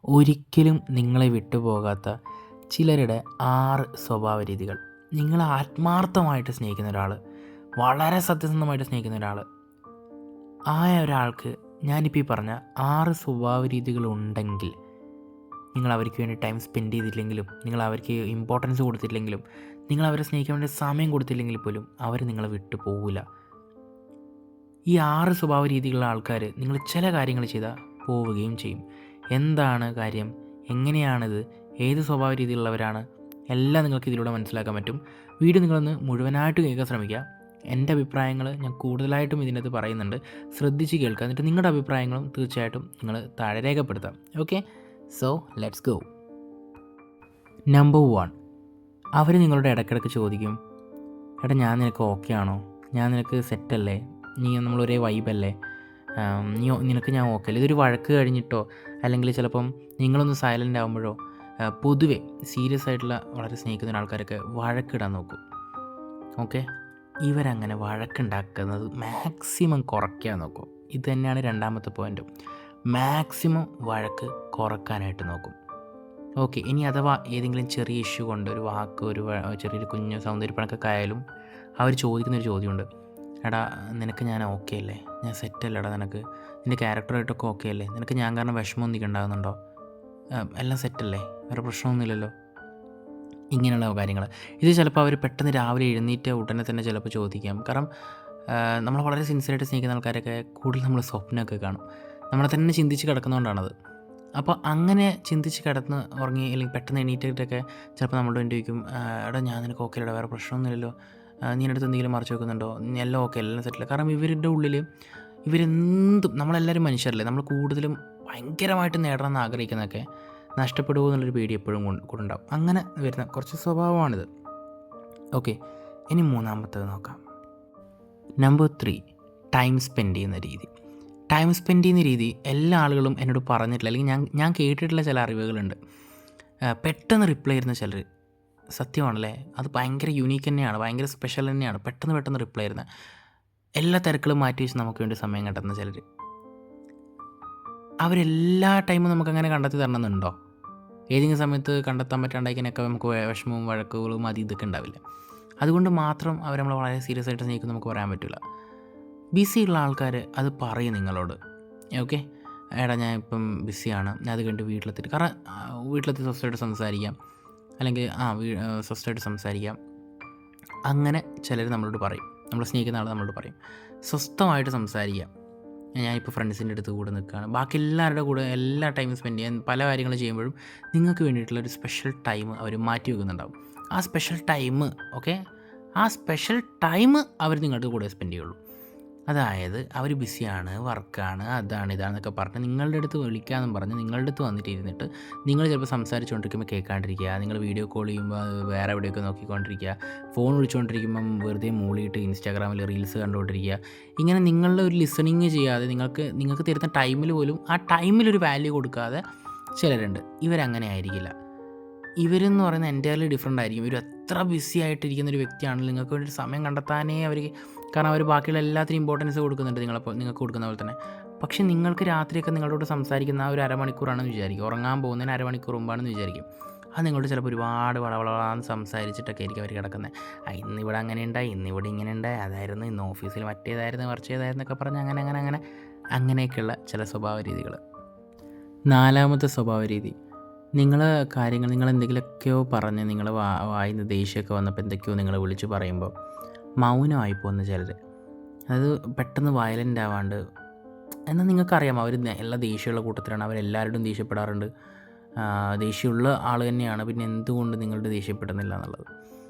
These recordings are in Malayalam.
ഒരിക്കലും നിങ്ങളെ വിട്ടുപോകാത്ത ചിലരുടെ 6 സ്വഭാവ രീതികൾ. നിങ്ങൾ ആത്മാർത്ഥമായിട്ട് സ്നേഹിക്കുന്ന ഒരാൾ, വളരെ സത്യസന്ധമായിട്ട് സ്നേഹിക്കുന്ന ഒരാൾ, ആയ ഒരാൾക്ക് ഞാനിപ്പോൾ ഈ പറഞ്ഞ 6 സ്വഭാവ രീതികളുണ്ടെങ്കിൽ നിങ്ങൾ അവർക്ക് വേണ്ടി ടൈം സ്പെൻഡ് ചെയ്തില്ലെങ്കിലും, നിങ്ങൾ അവർക്ക് ഇമ്പോർട്ടൻസ് കൊടുത്തില്ലെങ്കിലും, നിങ്ങൾ അവരെ സ്നേഹിക്കാൻ വേണ്ടി സമയം കൊടുത്തില്ലെങ്കിൽ പോലും അവർ നിങ്ങളെ വിട്ടു പോവില്ല. ഈ 6 സ്വഭാവ രീതികളുള്ള ആൾക്കാർ നിങ്ങൾ ചില കാര്യങ്ങൾ ചെയ്താൽ പോവുകയും ചെയ്യും. എന്താണ് കാര്യം, എങ്ങനെയാണിത്, ഏത് സ്വഭാവ രീതിയിലുള്ളവരാണ്, എല്ലാം നിങ്ങൾക്ക് ഇതിലൂടെ മനസ്സിലാക്കാൻ പറ്റും. വീഡിയോ നിങ്ങളൊന്ന് മുഴുവനായിട്ട് കേൾക്കാൻ ശ്രമിക്കുക. എൻ്റെ അഭിപ്രായങ്ങൾ ഞാൻ കൂടുതലായിട്ടും ഇതിനകത്ത് പറയുന്നുണ്ട്, ശ്രദ്ധിച്ച് കേൾക്കുക. എന്നിട്ട് നിങ്ങളുടെ അഭിപ്രായങ്ങളും തീർച്ചയായിട്ടും നിങ്ങൾ താഴെ രേഖപ്പെടുത്താം. Okay, so let's go. Number 1, അവർ നിങ്ങളോട് ഇടയ്ക്കിടയ്ക്ക് ചോദിക്കും, എടാ ഞാൻ നിനക്ക് ഓക്കെ ആണോ, ഞാൻ നിനക്ക് സെറ്റല്ലേ, നമ്മളൊരേ വൈബല്ലേ, നിനക്ക് ഞാൻ ഓക്കെ അല്ലേ. ഇതൊരു വഴക്ക് കഴിഞ്ഞിട്ടോ അല്ലെങ്കിൽ ചിലപ്പം നിങ്ങളൊന്ന് സൈലൻ്റ് ആകുമ്പോഴോ പൊതുവെ സീരിയസ് ആയിട്ടുള്ള വളരെ സ്നേഹിക്കുന്ന ആൾക്കാരൊക്കെ വഴക്കിടാൻ നോക്കും. ഓക്കെ, ഇവരങ്ങനെ വഴക്കുണ്ടാക്കുന്നത് മാക്സിമം കുറയ്ക്കാൻ നോക്കും. ഇത് തന്നെയാണ് രണ്ടാമത്തെ പോയിൻറ്റും. മാക്സിമം വഴക്ക് കുറക്കാനായിട്ട് നോക്കും. ഓക്കെ, ഇനി അഥവാ ഏതെങ്കിലും ചെറിയ ഇഷ്യൂ കൊണ്ട് ഒരു വാക്ക്, ചെറിയൊരു കുഞ്ഞു സൗന്ദര്യപ്പണക്കൊക്കെ ആയാലും അവർ ചോദിക്കുന്നൊരു ചോദ്യമുണ്ട്, എടാ നിനക്ക് ഞാൻ ഓക്കെ അല്ലേ, ഞാൻ സെറ്റല്ലേടാ, നിനക്ക് നിൻ്റെ ക്യാരക്ടറായിട്ടൊക്കെ ഓക്കെ അല്ലേ, നിനക്ക് ഞാൻ കാരണം വിഷമം നീ ഉണ്ടാകുന്നുണ്ടോ, എല്ലാം സെറ്റല്ലേ, വേറെ പ്രശ്നമൊന്നുമില്ലല്ലോ, ഇങ്ങനെയുള്ള കാര്യങ്ങൾ. ഇത് ചിലപ്പോൾ അവർ പെട്ടെന്ന് രാവിലെ എഴുന്നേറ്റ് ഉടനെ തന്നെ ചിലപ്പോൾ ചോദിക്കാം. കാരണം നമ്മൾ വളരെ സിൻസിയറായിട്ട് സ്നേഹിക്കുന്ന ആൾക്കാരൊക്കെ കൂടുതൽ നമ്മൾ സ്വപ്നമൊക്കെ കാണും, നമ്മളെ തന്നെ ചിന്തിച്ച് കിടക്കുന്നതുകൊണ്ടാണത്. അപ്പോൾ അങ്ങനെ ചിന്തിച്ച് കിടന്ന് ഉറങ്ങി അല്ലെങ്കിൽ പെട്ടെന്ന് എണീറ്റിട്ടൊക്കെ ചിലപ്പോൾ നമ്മളോട് ചോദിക്കും, എടാ ഞാൻ നിനക്ക് ഓക്കെ അല്ലടാ, വേറെ പ്രശ്നമൊന്നുമില്ലല്ലോ, നീ എൻ്റെ അടുത്ത് എന്തെങ്കിലും മറച്ചു വെക്കുന്നുണ്ടോ, നീ എല്ലാം ഓക്കെ, എല്ലാം സെറ്റില്ല. കാരണം ഇവരുടെ ഉള്ളിൽ ഇവരെന്തും, നമ്മളെല്ലാവരും മനുഷ്യരല്ലേ, നമ്മൾ കൂടുതലും ഭയങ്കരമായിട്ട് നേടണമെന്ന് ആഗ്രഹിക്കുന്നതൊക്കെ നഷ്ടപ്പെടുമോ എന്നുള്ളൊരു പേടി എപ്പോഴും കൊണ്ടുണ്ടാവും. അങ്ങനെ വരുന്ന കുറച്ച് സ്വഭാവമാണിത്. ഓക്കെ, ഇനി മൂന്നാമത്തേത് നോക്കാം. നമ്പർ 3, ടൈം സ്പെൻഡ് ചെയ്യുന്ന രീതി. ടൈം സ്പെൻഡ് ചെയ്യുന്ന രീതി എല്ലാ ആളുകളും എന്നോട് പറഞ്ഞിട്ടില്ല, അല്ലെങ്കിൽ ഞാൻ കേട്ടിട്ടുള്ള ചില അറിവുകളുണ്ട്. പെട്ടെന്ന് റിപ്ലൈ ചെയ്യുന്ന ചിലർ, സത്യമാണല്ലേ, അത് ഭയങ്കര യൂണീക്ക് തന്നെയാണ്, ഭയങ്കര സ്പെഷ്യൽ തന്നെയാണ്. പെട്ടെന്ന് റിപ്ലൈ ചെയ്യുന്ന, എല്ലാ തിരക്കുകളും മാറ്റി വെച്ച് നമുക്ക് വേണ്ടി സമയം കണ്ടെത്തുന്ന ചിലർ. അവരെല്ലാ ടൈമും നമുക്കങ്ങനെ കണ്ടെത്തി തരണമെന്നുണ്ടോ? ഏതെങ്കിലും സമയത്ത് കണ്ടെത്താൻ പറ്റാണ്ടായിക്കാനൊക്കെ നമുക്ക് വിഷമവും വഴക്കുകളും ഇതൊക്കെ ഉണ്ടാവില്ല. അതുകൊണ്ട് മാത്രം അവർ നമ്മളെ വളരെ സീരിയസ് ആയിട്ട് സ്നേഹിക്കും നമുക്ക് പറയാൻ പറ്റില്ല. ബിസിയുള്ള ആൾക്കാർ അത് പറയും നിങ്ങളോട്. ഓക്കെ, എടാ ഞാൻ ഇപ്പം ബിസിയാണ്, ഞാൻ അത് കഴിഞ്ഞിട്ട് വീട്ടിലെത്തിയിട്ട്, കാരണം വീട്ടിലെത്തി സ്വസ്ഥമായിട്ട് സംസാരിക്കാം, അല്ലെങ്കിൽ സ്വസ്ഥമായിട്ട് സംസാരിക്കാം. അങ്ങനെ ചിലർ നമ്മളോട് പറയും, നമ്മൾ സ്നേഹിക്കുന്ന ആൾ നമ്മളോട് പറയും സ്വസ്ഥമായിട്ട് സംസാരിക്കാം, ഞാനിപ്പോൾ ഫ്രണ്ട്സിൻ്റെ അടുത്ത് കൂടെ നിൽക്കുകയാണ്. ബാക്കി എല്ലാവരുടെ കൂടെ എല്ലാ ടൈമും സ്പെൻഡ് ചെയ്യാൻ പല കാര്യങ്ങൾ ചെയ്യുമ്പോഴും നിങ്ങൾക്ക് വേണ്ടിയിട്ടുള്ളൊരു സ്പെഷ്യൽ ടൈം അവർ മാറ്റി വെക്കുന്നുണ്ടാവും. ആ സ്പെഷ്യൽ ടൈം അവർ നിങ്ങളുടെ കൂടെ സ്പെൻഡ് ചെയ്യുള്ളൂ. അതായത് അവർ ബിസിയാണ്, വർക്കാണ്, ഇതാണെന്നൊക്കെ പറഞ്ഞ് നിങ്ങളുടെ അടുത്ത് വിളിക്കാമെന്നും പറഞ്ഞ് നിങ്ങളുടെ അടുത്ത് വന്നിട്ട് ഇരുന്നിട്ട് നിങ്ങൾ ചിലപ്പോൾ സംസാരിച്ചുകൊണ്ടിരിക്കുമ്പോൾ കേൾക്കാണ്ടിരിക്കുക, നിങ്ങൾ വീഡിയോ കോൾ ചെയ്യുമ്പോൾ വേറെ എവിടെയൊക്കെ നോക്കിക്കൊണ്ടിരിക്കുക, ഫോൺ വിളിച്ചുകൊണ്ടിരിക്കുമ്പം വെറുതെ മൂളിയിട്ട് ഇൻസ്റ്റാഗ്രാമിൽ റീൽസ് കണ്ടുകൊണ്ടിരിക്കുക. ഇങ്ങനെ നിങ്ങളുടെ ഒരു ലിസണിങ് ചെയ്യാതെ നിങ്ങൾക്ക് തരുന്ന ടൈമിൽ പോലും ആ ടൈമിലൊരു വാല്യൂ കൊടുക്കാതെ ചിലരുണ്ട്. ഇവരങ്ങനെ ആയിരിക്കില്ല. ഇവരെന്ന് പറയുന്നത് എൻ്റയർലി ഡിഫറെൻ്റ് ആയിരിക്കും. ഇവർ എത്ര ബിസി ആയിട്ടിരിക്കുന്നൊരു വ്യക്തിയാണെങ്കിലും നിങ്ങൾക്ക് വേണ്ടി സമയം കണ്ടെത്താനേ കാരണം അവർ ബാക്കിയുള്ള എല്ലാത്തിനും ഇമ്പോർട്ടൻസ് കൊടുക്കുന്നുണ്ട്, നിങ്ങൾക്ക് കൊടുക്കുന്ന പോലെ തന്നെ. പക്ഷേ നിങ്ങൾക്ക് രാത്രിയൊക്കെ നിങ്ങളോട് സംസാരിക്കുന്ന ആ ഒരു അരമണിക്കൂറാണെന്ന് വിചാരിക്കും, ഉറങ്ങാൻ പോകുന്നതിന് അരമണിക്കൂർ മുമ്പാണെന്ന് വിചാരിക്കും. അത് നിങ്ങളോട് ചിലപ്പോൾ ഒരുപാട് വളവളാന്ന് സംസാരിച്ചിട്ടൊക്കെ ആയിരിക്കും അവർ കിടക്കുന്നത്. ഇന്നിവിടെ അങ്ങനെ ഉണ്ടായി, ഇന്നിവിടെ ഇങ്ങനെ ഉണ്ടായി, അതായിരുന്നു ഇന്ന് ഓഫീസിൽ മറ്റേതായിരുന്നു മറിച്ചേതായിരുന്നൊക്കെ പറഞ്ഞ് അങ്ങനെയൊക്കെയുള്ള ചില സ്വഭാവ രീതികൾ. 4ാമത്തെ സ്വഭാവ രീതി, നിങ്ങൾ എന്തെങ്കിലുമൊക്കെയോ പറഞ്ഞ് നിങ്ങൾ വായിന്ന് ദേഷ്യമൊക്കെ വന്നപ്പോൾ എന്തൊക്കെയോ നിങ്ങൾ വിളിച്ച് പറയുമ്പോൾ മൗനമായി പോകുന്ന ചിലർ. അതായത് പെട്ടെന്ന് വയലൻ്റ് ആവാണ്ട്, എന്നാൽ നിങ്ങൾക്കറിയാം അവർ എല്ലാ ദേഷ്യമുള്ള കൂട്ടത്തിലാണ്, അവരെല്ലാവരോടും ദേഷ്യപ്പെടാറുണ്ട്, ദേഷ്യമുള്ള ആൾ തന്നെയാണ്, പിന്നെ എന്തുകൊണ്ട് നിങ്ങളുടെ ദേഷ്യപ്പെടുന്നില്ല എന്നുള്ളത്.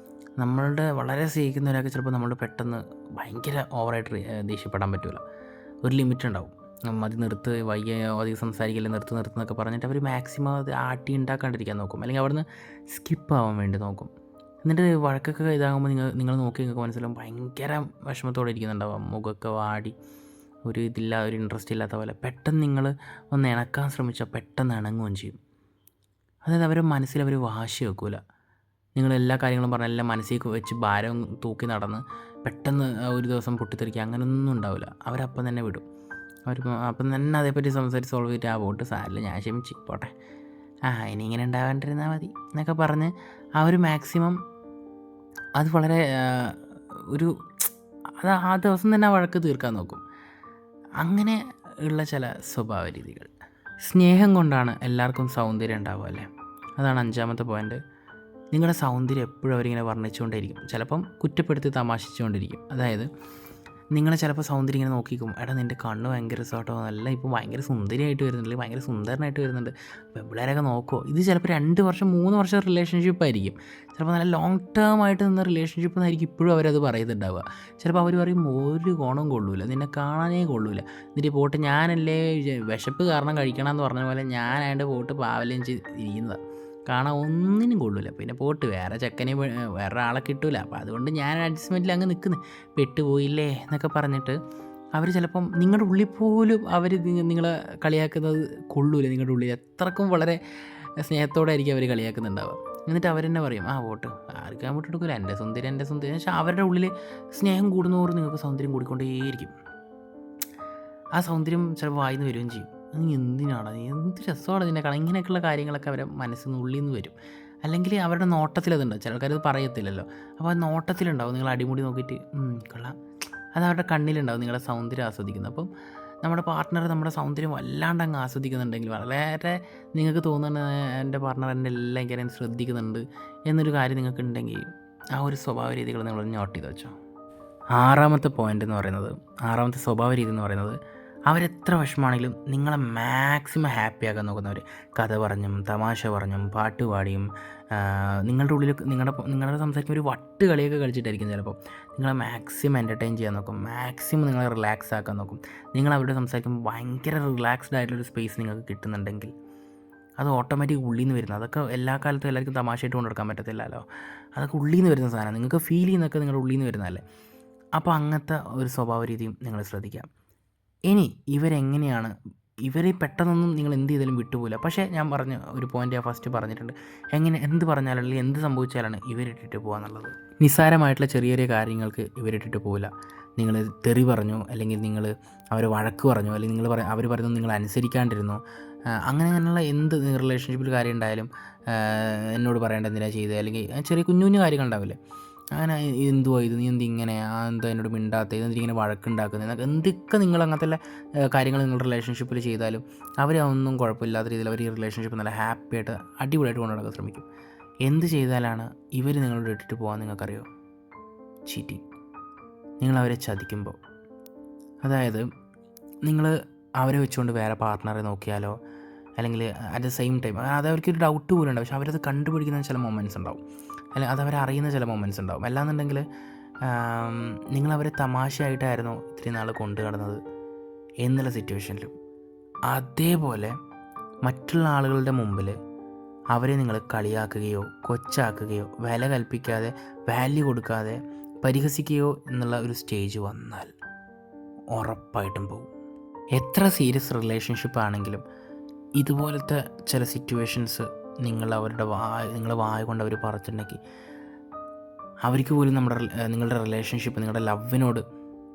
നമ്മളുടെ വളരെ സ്നേഹിക്കുന്നവരൊക്കെ ചിലപ്പോൾ നമ്മൾ പെട്ടെന്ന് ഭയങ്കര ഓവറായിട്ട് ദേഷ്യപ്പെടാൻ പറ്റില്ല. ഒരു ലിമിറ്റ് ഉണ്ടാവും. മതി, നിർത്ത്, അധികം സംസാരിക്കില്ല, നിർത്തുന്നൊക്കെ പറഞ്ഞിട്ട് അവർ മാക്സിമം അത് ആട്ടി ഉണ്ടാക്കാണ്ടിരിക്കാൻ നോക്കും, അല്ലെങ്കിൽ അവിടുന്ന് സ്കിപ്പ് ആവാൻ വേണ്ടി നോക്കും. എന്നിട്ട് വഴക്കൊക്കെ ഇതാകുമ്പോൾ നിങ്ങൾ നോക്കി നിങ്ങൾക്ക് മനസ്സിലാവും ഭയങ്കര വിഷമത്തോടെ ഇരിക്കുന്നുണ്ടാവും, മുഖമൊക്കെ വാടി ഒരു ഇൻട്രസ്റ്റ് ഇല്ലാത്ത പോലെ. പെട്ടെന്ന് നിങ്ങൾ ഒന്ന് ഇണക്കാൻ ശ്രമിച്ചാൽ പെട്ടെന്ന് ഇണങ്ങുകയും ചെയ്യും. അതായത് അവരുടെ മനസ്സിൽ അവർ വാശി വെക്കില്ല. നിങ്ങൾ എല്ലാ കാര്യങ്ങളും പറഞ്ഞാൽ എല്ലാം മനസ്സിൽ വെച്ച് ഭാരം തൂക്കി നടന്ന് പെട്ടെന്ന് ഒരു ദിവസം പൊട്ടിത്തെറിക്കുക അങ്ങനെയൊന്നും ഉണ്ടാവില്ല. അവരപ്പം തന്നെ വിടും. അപ്പം തന്നെ അതേപ്പറ്റി സംസാരിച്ച് സോൾവ് ചെയ്തിട്ട് പോട്ട് സാരില്ല, ഞാൻ ക്ഷമിച്ച് പോട്ടെ, ഇനി ഇങ്ങനെ ഉണ്ടാവാണ്ടിരുന്നാൽ മതി എന്നൊക്കെ പറഞ്ഞ് അവർ മാക്സിമം അത് വളരെ ഒരു അത് ആ ദിവസം തന്നെ ആ വഴക്ക് തീർക്കാൻ നോക്കും. അങ്ങനെ ഉള്ള ചില സ്വഭാവ രീതികൾ. സ്നേഹം കൊണ്ടാണ് എല്ലാവർക്കും സൗന്ദര്യം ഉണ്ടാവുക അല്ലേ? അതാണ് 5ാമത്തെ പോയിൻ്റ്. നിങ്ങളുടെ സൗന്ദര്യം എപ്പോഴും അവരിങ്ങനെ വർണ്ണിച്ചുകൊണ്ടേയിരിക്കും, ചിലപ്പം കുറ്റപ്പെടുത്തി തമാശിച്ചുകൊണ്ടിരിക്കും. അതായത് നിങ്ങളെ ചിലപ്പോൾ സൗന്ദര്യം ഇങ്ങനെ നോക്കിക്കും, എടാ നിൻ്റെ കണ്ണ് ഭയങ്കര രസമാട്ടോ, നല്ല ഇപ്പോൾ ഭയങ്കര സുന്ദരിയായിട്ട് വരുന്നുണ്ട്, ഭയങ്കര സുന്ദരനായിട്ട് വരുന്നുണ്ട്, പെൺപിള്ളേരൊക്കെ നോക്കുമോ. ഇത് ചിലപ്പോൾ 2 വർഷം 3 വർഷം റിലേഷൻഷിപ്പ് ആയിരിക്കും, ചിലപ്പോൾ നല്ല ലോങ് ടേം ആയിട്ട് നിന്ന റിലേഷൻഷിപ്പ് എന്നായിരിക്കും ഇപ്പോഴും അവരത് പറയുന്നുണ്ടാവുക. ചിലപ്പോൾ അവർ പറയും ഒരു ഗുണം കൊള്ളൂല, നിന്നെ കാണാനേ കൊള്ളൂല, എന്നിട്ട് പോട്ട് ഞാനല്ലേ വിശപ്പ് കാരണം കഴിക്കണം എന്ന് പറഞ്ഞ പോലെ ഞാനായിട്ട് പോട്ട് പാവലേം ഇരിക്കുന്നതാണ്, കാണാൻ ഒന്നിനും കൊള്ളില്ല, പിന്നെ പോട്ട് വേറെ ചെക്കനെ വേറെ ആളെ കിട്ടൂല, അപ്പോൾ അതുകൊണ്ട് ഞാൻ അഡ്ജസ്റ്റ്മെൻറ്റിൽ അങ്ങ് നിൽക്കുന്നത്, പെട്ടുപോയില്ലേ എന്നൊക്കെ പറഞ്ഞിട്ട് അവർ ചിലപ്പം നിങ്ങളുടെ ഉള്ളിൽ പോലും അവർ നിങ്ങളെ കളിയാക്കുന്നത് കൊള്ളൂല. നിങ്ങളുടെ ഉള്ളിൽ എത്രക്കും വളരെ സ്നേഹത്തോടെ ആയിരിക്കും അവർ കളിയാക്കുന്നുണ്ടാവുക. എന്നിട്ട് അവരെന്നെ പറയും പോട്ട് ആർക്കാൻ വിട്ടെടുക്കില്ല, എൻ്റെ സുന്ദരി പക്ഷേ അവരുടെ ഉള്ളിൽ സ്നേഹം കൂടുന്നതോറും നിങ്ങൾക്ക് സൗന്ദര്യം കൂടിക്കൊണ്ടേയിരിക്കും. ആ സൗന്ദര്യം ചിലപ്പോൾ വായിന്ന് വരികയും ചെയ്യും. നീ എന്തിനാണ്, നീ എന്ത് രസമാണ് നിന്നെ കാണാൻ, ഇങ്ങനെയൊക്കെയുള്ള കാര്യങ്ങളൊക്കെ അവരെ മനസ്സിൽ നിന്ന് ഉള്ളിൽ നിന്ന് വരും. അല്ലെങ്കിൽ അവരുടെ നോട്ടത്തിലതുണ്ടാവും, ചില ആൾക്കാരത് പറയത്തില്ലല്ലോ, അപ്പോൾ ആ നോട്ടത്തിലുണ്ടാവും. നിങ്ങൾ അടിമുടി നോക്കിയിട്ട് കൊള്ളാം, അത് അവരുടെ കണ്ണിലുണ്ടാവും നിങ്ങളുടെ സൗന്ദര്യം ആസ്വദിക്കുന്നത്. അപ്പം നമ്മുടെ പാർട്ട്ണർ നമ്മുടെ സൗന്ദര്യം വല്ലാണ്ട് അങ്ങ് ആസ്വദിക്കുന്നുണ്ടെങ്കിൽ, വളരെ നിങ്ങൾക്ക് തോന്നുന്നത് എൻ്റെ പാർട്ട്ണർ എൻ്റെ എല്ലാം കാര്യം ശ്രദ്ധിക്കുന്നുണ്ട് എന്നൊരു കാര്യം നിങ്ങൾക്ക് ഉണ്ടെങ്കിൽ, ആ ഒരു സ്വഭാവ രീതികൾ നിങ്ങൾ നോട്ട് ചെയ്ത് വെച്ചോ. 6ാമത്തെ പോയിൻ്റ് എന്ന് പറയുന്നത്, 6ാമത്തെ സ്വഭാവ രീതി എന്ന് പറയുന്നത്, അവരെത്ര വിഷമാണെങ്കിലും നിങ്ങളെ മാക്സിമം ഹാപ്പിയാക്കാൻ നോക്കുന്നവർ. കഥ പറഞ്ഞും തമാശ പറഞ്ഞും പാട്ട് പാടിയും നിങ്ങളുടെ ഉള്ളിൽ നിങ്ങളുടെ സംസാരിക്കുമ്പോൾ ഒരു വട്ട് കളിയൊക്കെ കളിച്ചിട്ടായിരിക്കും ചിലപ്പോൾ നിങ്ങളെ മാക്സിമം എൻ്റർടൈൻ ചെയ്യാൻ നോക്കും, മാക്സിമം നിങ്ങളെ റിലാക്സ് ആക്കാൻ നോക്കും. നിങ്ങൾ അവരോട് സംസാരിക്കുമ്പോൾ ഭയങ്കര റിലാക്സ്ഡ് ആയിട്ടുള്ളൊരു സ്പേസ് നിങ്ങൾക്ക് കിട്ടുന്നുണ്ടെങ്കിൽ അത് ഓട്ടോമാറ്റിക് ഉള്ളിൽ നിന്ന് വരുന്നത്. അതൊക്കെ എല്ലാ കാലത്തും എല്ലാവർക്കും തമാശയായിട്ട് കൊണ്ടെടുക്കാൻ പറ്റത്തില്ലല്ലോ. അതൊക്കെ ഉള്ളിൽ നിന്ന് വരുന്ന സാധനം, നിങ്ങൾക്ക് ഫീൽ ചെയ്യുന്നതൊക്കെ നിങ്ങളുടെ ഉള്ളിൽ നിന്ന് വരുന്നതല്ലേ. അപ്പോൾ അങ്ങനത്തെ ഒരു സ്വഭാവ രീതിയും നിങ്ങൾ ശ്രദ്ധിക്കാം. ഇനി ഇവരെങ്ങനെയാണ്, ഇവർ പെട്ടെന്നൊന്നും നിങ്ങൾ എന്ത് ചെയ്താലും വിട്ടുപോകില്ല. പക്ഷേ ഞാൻ പറഞ്ഞ ഒരു പോയിൻ്റ് ഞാൻ ഫസ്റ്റ് പറഞ്ഞിട്ടുണ്ട്, എന്ത് പറഞ്ഞാലും അല്ലെങ്കിൽ എന്ത് സംഭവിച്ചാലാണ് ഇവരിട്ടിട്ട് പോകുക എന്നുള്ളത്. നിസ്സാരമായിട്ടുള്ള ചെറിയ ചെറിയ കാര്യങ്ങൾക്ക് ഇവരിട്ടിട്ട് പോകില്ല. നിങ്ങൾ തെറി പറഞ്ഞു, അല്ലെങ്കിൽ നിങ്ങൾ അവരെ വഴക്ക് പറഞ്ഞു, അല്ലെങ്കിൽ അവർ പറയുന്നത് നിങ്ങൾ അനുസരിക്കാണ്ടിരുന്നു, അങ്ങനെയുള്ള എന്ത് റിലേഷൻഷിപ്പിൽ കാര്യം ഉണ്ടായാലും എന്നോട് പറയേണ്ട എന്തിനാണ് ചെയ്തത്, അല്ലെങ്കിൽ ചെറിയ കുഞ്ഞു കുഞ്ഞു കാര്യങ്ങളുണ്ടാവില്ലേ, അങ്ങനെ എന്തുവാ ഇത്, നീ എന്തിങ്ങനെ, എന്താ എന്നോട് മിണ്ടാത്ത, ഇതെന്തിങ്ങനെ വഴക്കുണ്ടാക്കുന്നത് എന്നൊക്കെ, എന്തൊക്കെ നിങ്ങൾ അങ്ങനത്തെ കാര്യങ്ങൾ നിങ്ങളുടെ റിലേഷൻഷിപ്പിൽ ചെയ്താലും അവരൊന്നും കുഴപ്പമില്ലാത്ത രീതിയിൽ അവർ ഈ റിലേഷൻഷിപ്പ് നല്ല ഹാപ്പിയായിട്ട് അടിപൊളിയായിട്ട് കൊണ്ടുനടക്കാൻ ശ്രമിക്കും. എന്ത് ചെയ്താലാണ് ഇവർ നിങ്ങളോട് ഇട്ടിട്ട് പോകാൻ നിങ്ങൾക്കറിയോ? ചീറ്റിങ്. നിങ്ങളവരെ ചതിക്കുമ്പോൾ, അതായത് നിങ്ങൾ അവരെ വെച്ചുകൊണ്ട് വേറെ പാർട്ട്ണറെ നോക്കിയാലോ, അല്ലെങ്കിൽ അറ്റ് ദ സെയിം ടൈം അത് അവർക്കൊരു ഡൗട്ട് പോലും ഉണ്ടാവും, പക്ഷെ അവരത് കണ്ടുപിടിക്കുന്ന ചില മൊമെൻറ്റ്സ് ഉണ്ടാവും, അല്ലെങ്കിൽ അതവരറിയുന്ന ചില മൊമെൻറ്റ്സ് ഉണ്ടാവും. അല്ലാന്നുണ്ടെങ്കിൽ നിങ്ങളവരെ തമാശയായിട്ടായിരുന്നു ഇത്തിരി നാൾ കൊണ്ടു നടന്നത് എന്നുള്ള സിറ്റുവേഷനിലും അതേപോലെ മറ്റുള്ള ആളുകളുടെ മുമ്പിൽ അവരെ നിങ്ങൾ കളിയാക്കുകയോ കൊച്ചാക്കുകയോ വില കൽപ്പിക്കാതെ വാല്യൂ കൊടുക്കാതെ പരിഹസിക്കുകയോ എന്നുള്ള ഒരു സ്റ്റേജ് വന്നാൽ ഉറപ്പായിട്ടും പോകും. എത്ര സീരിയസ് റിലേഷൻഷിപ്പ് ആണെങ്കിലും ഇതുപോലത്തെ ചില സിറ്റുവേഷൻസ് നിങ്ങളുടെ വായ കൊണ്ട് അവർ പറഞ്ഞിട്ടുണ്ടെങ്കിൽ അവർക്ക് പോലും നിങ്ങളുടെ റിലേഷൻഷിപ്പ്, നിങ്ങളുടെ ലവിനോട്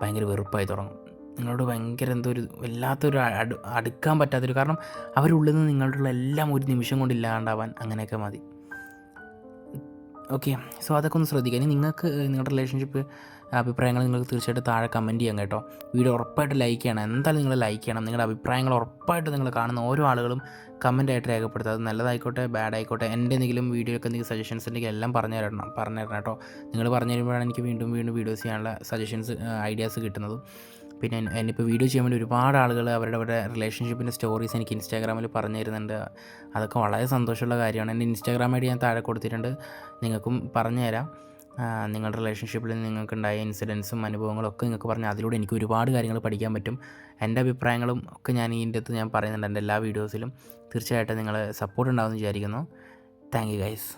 ഭയങ്കര വെറുപ്പായി തുടങ്ങും. നിങ്ങളോട് ഭയങ്കര വല്ലാത്തൊരു അടുക്കാൻ പറ്റാത്തൊരു, കാരണം അവരുള്ളിൽ നിന്ന് നിങ്ങളുടെ എല്ലാം ഒരു നിമിഷം കൊണ്ട് ഇല്ലാണ്ടാവാൻ അങ്ങനെയൊക്കെ മതി. ഓക്കെ, സോ അതൊക്കെ ഒന്ന് ശ്രദ്ധിക്കുക. ഇനി നിങ്ങൾക്ക് നിങ്ങളുടെ റിലേഷൻഷിപ്പ് അഭിപ്രായങ്ങൾ നിങ്ങൾക്ക് തീർച്ചയായിട്ടും താഴെ കമൻറ്റ് ചെയ്യാം കേട്ടോ. വീഡിയോ ഉറപ്പായിട്ട് ലൈക്ക് ചെയ്യണം, എന്തായാലും നിങ്ങൾ ലൈക്ക് ചെയ്യണം. നിങ്ങളുടെ അഭിപ്രായങ്ങൾ ഉറപ്പായിട്ട് നിങ്ങൾ കാണുന്ന ഓരോ ആളുകളും കമൻറ്റായിട്ട് രേഖപ്പെടുത്തുക. അത് നല്ലതായിക്കോട്ടെ ബാഡ് ആയിക്കോട്ടെ. എൻ്റെ എന്തെങ്കിലും വീഡിയോയൊക്കെ എന്തെങ്കിലും സജഷൻസ് ഉണ്ടെങ്കിൽ എല്ലാം പറഞ്ഞു തരണം കേട്ടോ. നിങ്ങൾ പറഞ്ഞു തരുമ്പോഴാണ് എനിക്ക് വീണ്ടും വീഡിയോസ് ചെയ്യാനുള്ള സജഷൻസ് ഐഡിയാസ് കിട്ടുന്നത്. പിന്നെ എന്നിപ്പോൾ വീഡിയോ ചെയ്യാൻ വേണ്ടി ഒരുപാട് ആളുകൾ അവരുടെ റിലേഷൻഷിപ്പിൻ്റെ സ്റ്റോറീസ് എനിക്ക് ഇൻസ്റ്റാഗ്രാമിൽ പറഞ്ഞു തരുന്നുണ്ട്. അതൊക്കെ വളരെ സന്തോഷമുള്ള കാര്യമാണ്. എൻ്റെ ഇൻസ്റ്റാഗ്രാം ഐ ഡി ഞാൻ താഴെ കൊടുത്തിട്ടുണ്ട്, നിങ്ങൾക്കും പറഞ്ഞു തരാം. നിങ്ങളുടെ റിലേഷൻഷിപ്പിൽ നിങ്ങൾക്കുണ്ടായ ഇൻസിഡൻസും അനുഭവങ്ങളും ഒക്കെ നിങ്ങൾക്ക് പറഞ്ഞാൽ അതിലൂടെ എനിക്ക് ഒരുപാട് കാര്യങ്ങൾ പഠിക്കാൻ പറ്റും. എൻ്റെ അഭിപ്രായങ്ങളും ഒക്കെ ഞാൻ ഇതിൻ്റെ അകത്ത് ഞാൻ പറയുന്നുണ്ട് എൻ്റെ എല്ലാ വീഡിയോസിലും. തീർച്ചയായിട്ടും നിങ്ങൾ സപ്പോർട്ട് ഉണ്ടാകുമെന്ന് വിചാരിക്കുന്നു. Thank you guys.